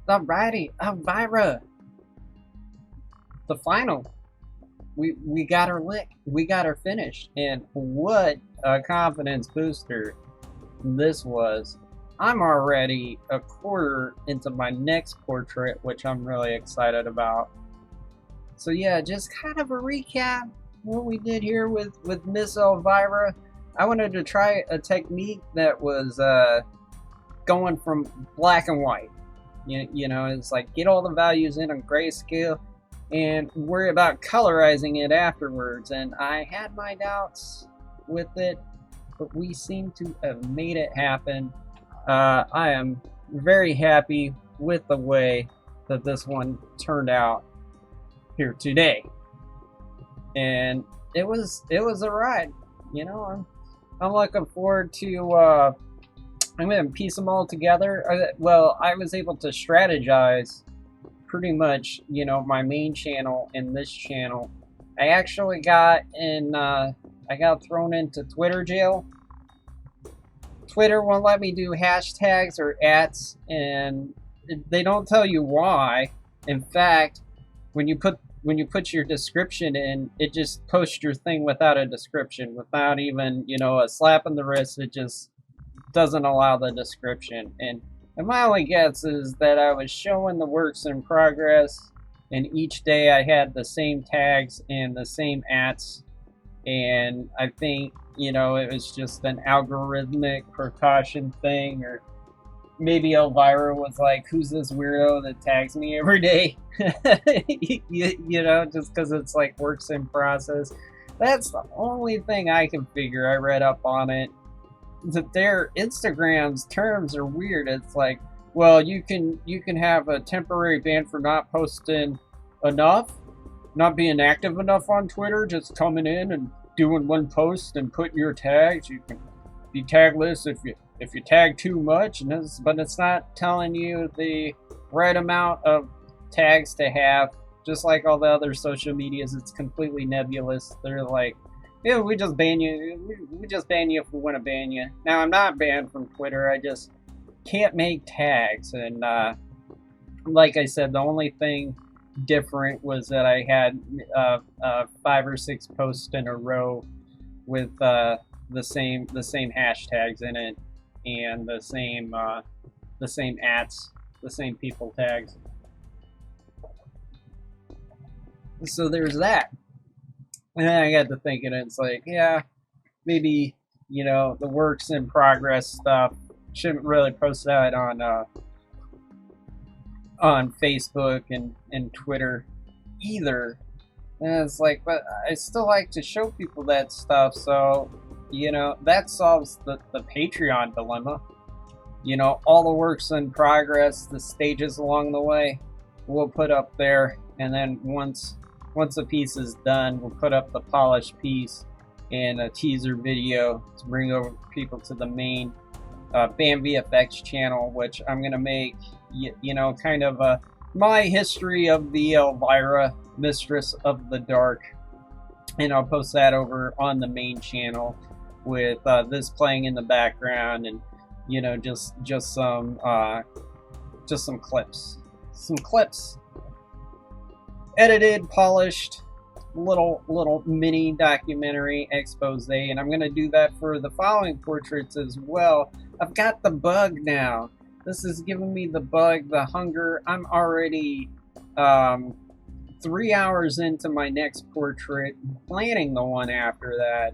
Alrighty, Elvira, the final. We got her lick. We got her finished, and what a confidence booster this was. I'm already a quarter into my next portrait, which I'm really excited about. So yeah, just kind of a recap what we did here with Miss Elvira. I wanted to try a technique that was going from black and white. You know, it's like get all the values in on grayscale and worry about colorizing it afterwards. And I had my doubts with it, but we seem to have made it happen. I am very happy with the way that this one turned out here today, and it was a ride. You know, I'm looking forward to. I'm gonna piece them all together. Well, I was able to strategize pretty much, you know, my main channel and this channel. I actually got in. I got thrown into Twitter jail. Twitter won't let me do hashtags or ats, and they don't tell you why. In fact, when you put your description in, it just posts your thing without a description, without even, you know, a slap in the wrist. It just doesn't allow the description. And my only guess is that I was showing the works in progress, and each day I had the same tags and the same ats, and I think, you know, it was just an algorithmic precaution thing, or maybe Elvira was like, who's this weirdo that tags me every day? you know, just because it's like works in process. That's the only thing I can figure. I read up on it, that their Instagram's terms are weird. It's like, well, you can have a temporary ban for not posting enough, not being active enough on Twitter, just coming in and doing one post and putting your tags. You can be tagless if you tag too much, and but it's not telling you the right amount of tags to have. Just like all the other social medias, it's completely nebulous. They're like, yeah, we just ban you. We just ban you if we want to ban you. Now, I'm not banned from Twitter. I just can't make tags. And like I said, the only thing different was that I had 5 or 6 posts in a row with the same hashtags in it, and the same ats, the same people tags. So there's that. And then I got to thinking, it's like, yeah, maybe, you know, the works in progress stuff shouldn't really post that on Facebook and Twitter either. And it's like, but I still like to show people that stuff, so, you know, that solves the Patreon dilemma. You know, all the works in progress, the stages along the way, we'll put up there, and then once a piece is done, we'll put up the polished piece and a teaser video to bring over people to the main BAMvfx channel, which I'm gonna make, you know, kind of my history of the Elvira, Mistress of the Dark, and I'll post that over on the main channel with this playing in the background, and, you know, just some clips, edited, polished, little mini documentary expose, and I'm gonna do that for the following portraits as well. I've got the bug now. This is giving me the bug, the hunger. I'm already 3 hours into my next portrait, planning the one after that,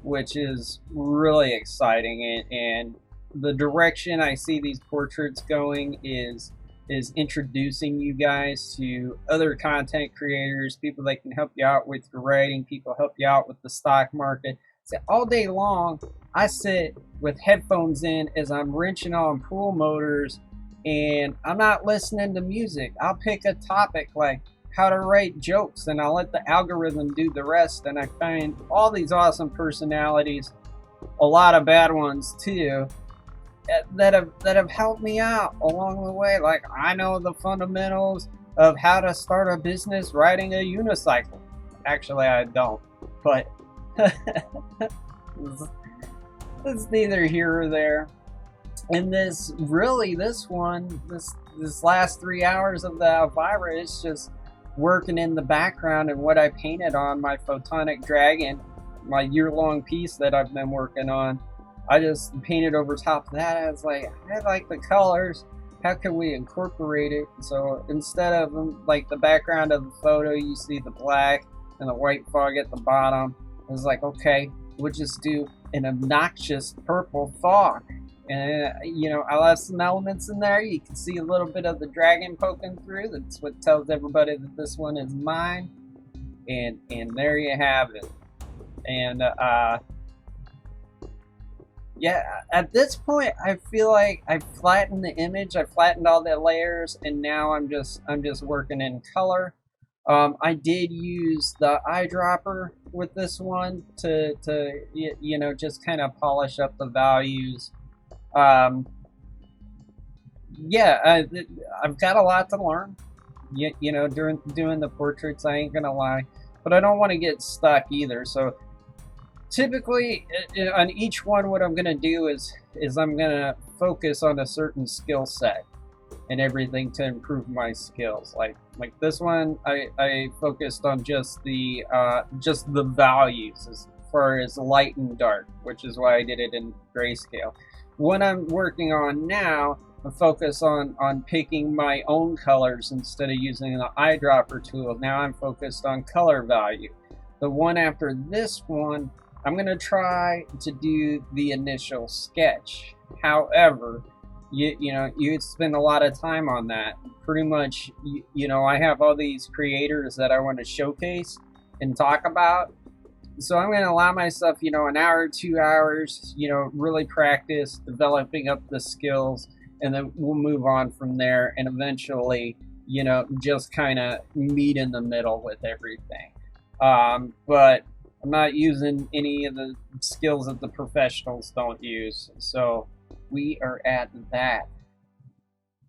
which is really exciting. And the direction I see these portraits going is introducing you guys to other content creators, people that can help you out with your writing, people help you out with the stock market. So all day long, I sit with headphones in as I'm wrenching on pool motors, and I'm not listening to music. I'll pick a topic like how to write jokes, and I'll let the algorithm do the rest, and I find all these awesome personalities, a lot of bad ones too, that have helped me out along the way. Like, I know the fundamentals of how to start a business riding a unicycle. Actually, I don't, but it's neither here or there. And this one, this last 3 hours of the Elvira is just working in the background, and what I painted on my photonic dragon, my year-long piece that I've been working on, I just painted over top of that. I was like, I like the colors. How can we incorporate it? So instead of like the background of the photo, you see the black and the white fog at the bottom. I was like, okay, we'll just do an obnoxious purple fog. And, you know, I left some elements in there. You can see a little bit of the dragon poking through. That's what tells everybody that this one is mine. And there you have it. And, yeah, at this point, I feel like I flattened the image. I flattened all the layers, and now I'm just working in color. I did use the eyedropper with this one to you know, just kind of polish up the values. Yeah, I've got a lot to learn. You know, doing the portraits, I ain't gonna lie, but I don't want to get stuck either. So typically, on each one, what I'm gonna do is I'm gonna focus on a certain skill set and everything to improve my skills. Like this one, I focused on just the values as far as light and dark, which is why I did it in grayscale. What I'm working on now, I focus on picking my own colors instead of using the eyedropper tool. Now I'm focused on color value. The one after this one, I'm going to try to do the initial sketch. However, you know, you spend a lot of time on that. Pretty much, you know, I have all these creators that I want to showcase and talk about. So I'm going to allow myself, you know, an hour, 2 hours, you know, really practice developing up the skills, and then we'll move on from there, and eventually, you know, just kind of meet in the middle with everything. But I'm not using any of the skills that the professionals don't use. So we are at that.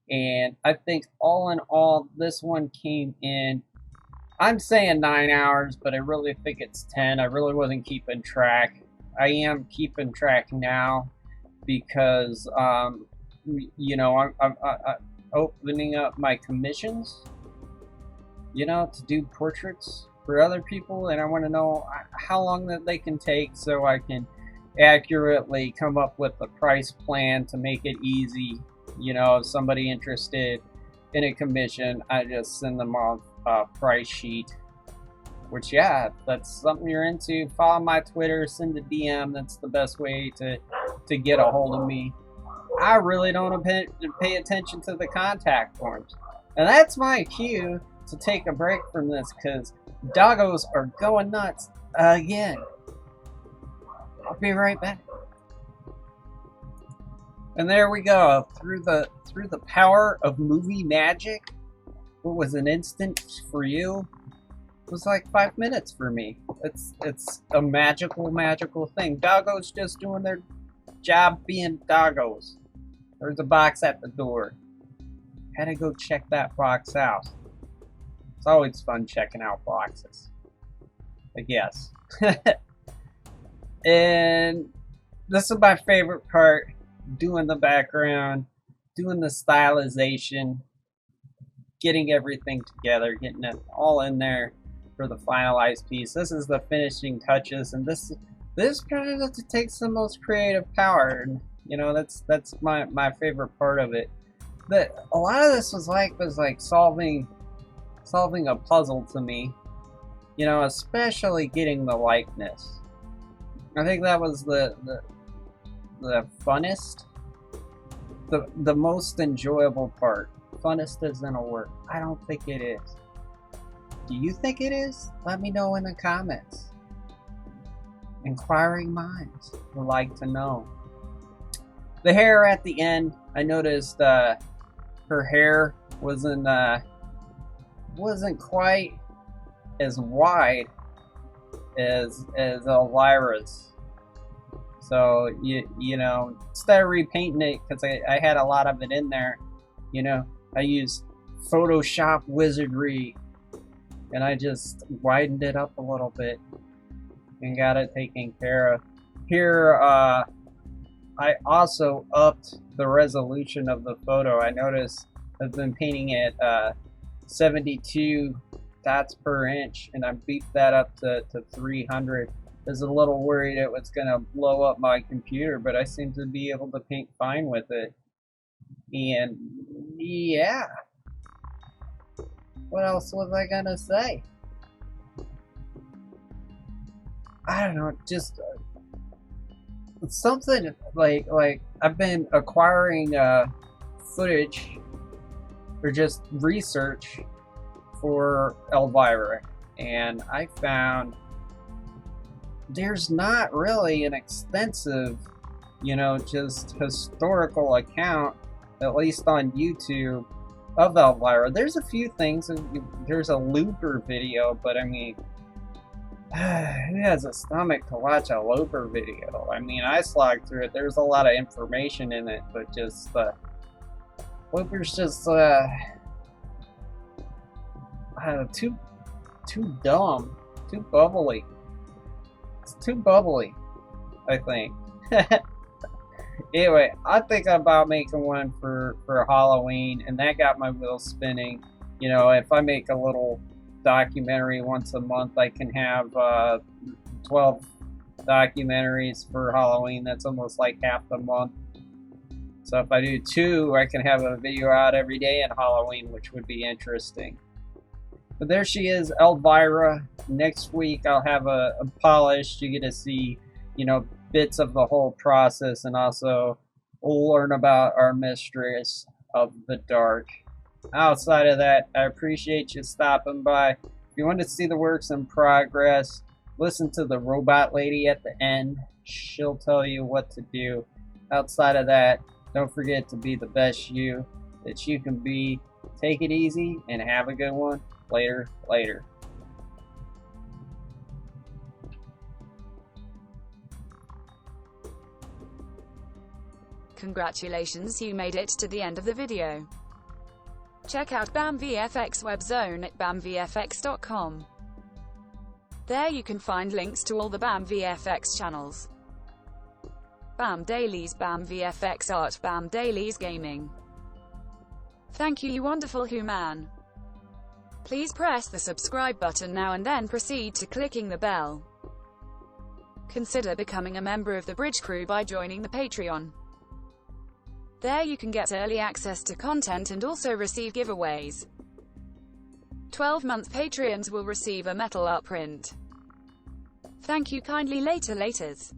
And I think all in all, this one came in, I'm saying 9 hours, but I really think it's 10. I really wasn't keeping track. I am keeping track now because, you know, I'm opening up my commissions, you know, to do portraits for other people, and I want to know how long that they can take so I can accurately come up with a price plan to make it easy. You know, if somebody interested in a commission, I just send them off a price sheet. Which, yeah, if that's something you're into, follow my Twitter, send a DM. That's the best way to get a hold of me. I really don't pay attention to the contact forms, and that's my cue to take a break from this because doggos are going nuts again. I'll be right back. And there we go, through the power of movie magic. What was an instant for you? It was like 5 minutes for me. It's a magical thing. Doggos just doing their job being doggos. There's a box at the door. Had to go check that box out. It's always fun checking out boxes, I guess. And this is my favorite part, doing the background, doing the stylization, getting everything together, getting it all in there for the finalized piece. This is the finishing touches, and this project takes the most creative power, and you know, that's my favorite part of it. But a lot of this was like solving a puzzle to me, you know, especially getting the likeness. I think that was the funnest, the most enjoyable part. Funnest isn't a word. I don't think it is. Do you think it is? Let me know in the comments. Inquiring minds would like to know. The hair at the end, I noticed her hair wasn't quite as wide as Elvira's. So you know, instead of repainting it, because I had a lot of it in there, you know, I used Photoshop wizardry, and I just widened it up a little bit and got it taken care of. Here, I also upped the resolution of the photo. I noticed I've been painting at 72 dots per inch, and I beefed that up to 300. I was a little worried it was going to blow up my computer, but I seem to be able to paint fine with it. And yeah, what else was I gonna say? I don't know, just something like I've been acquiring footage or just research for Elvira, and I found there's not really an extensive, just historical account, at least on YouTube, of Elvira. There's a few things. There's a looper video, but I mean, who has a stomach to watch a looper video? I mean, I slogged through it. There's a lot of information in it, but just looper's just too dumb, too bubbly. It's too bubbly, I think. Anyway, I think about making one for Halloween, and that got my wheels spinning. If I make a little documentary once a month, I can have 12 documentaries for Halloween. That's almost like half the month. So if I do 2, I can have a video out every day in Halloween, which would be interesting. But there she is, Elvira. Next week I'll have a polished. You get to see, bits of the whole process, and also learn about our mistress of the dark. Outside of that, I appreciate you stopping by. If you want to see the works in progress, listen to the robot lady at the end. She'll tell you what to do. Outside of that, don't forget to be the best you that you can be. Take it easy and have a good one. Later. Congratulations, you made it to the end of the video. Check out BAMvfx Webzone at BAMvfx.com. There you can find links to all the BAMvfx channels: BAM Dailies, BAMvfx Art, BAM Dailies Gaming. Thank you, you wonderful human. Please press the subscribe button now and then proceed to clicking the bell. Consider becoming a member of the Bridge Crew by joining the Patreon. There you can get early access to content and also receive giveaways. 12-month Patreons will receive a metal art print. Thank you kindly. Laters.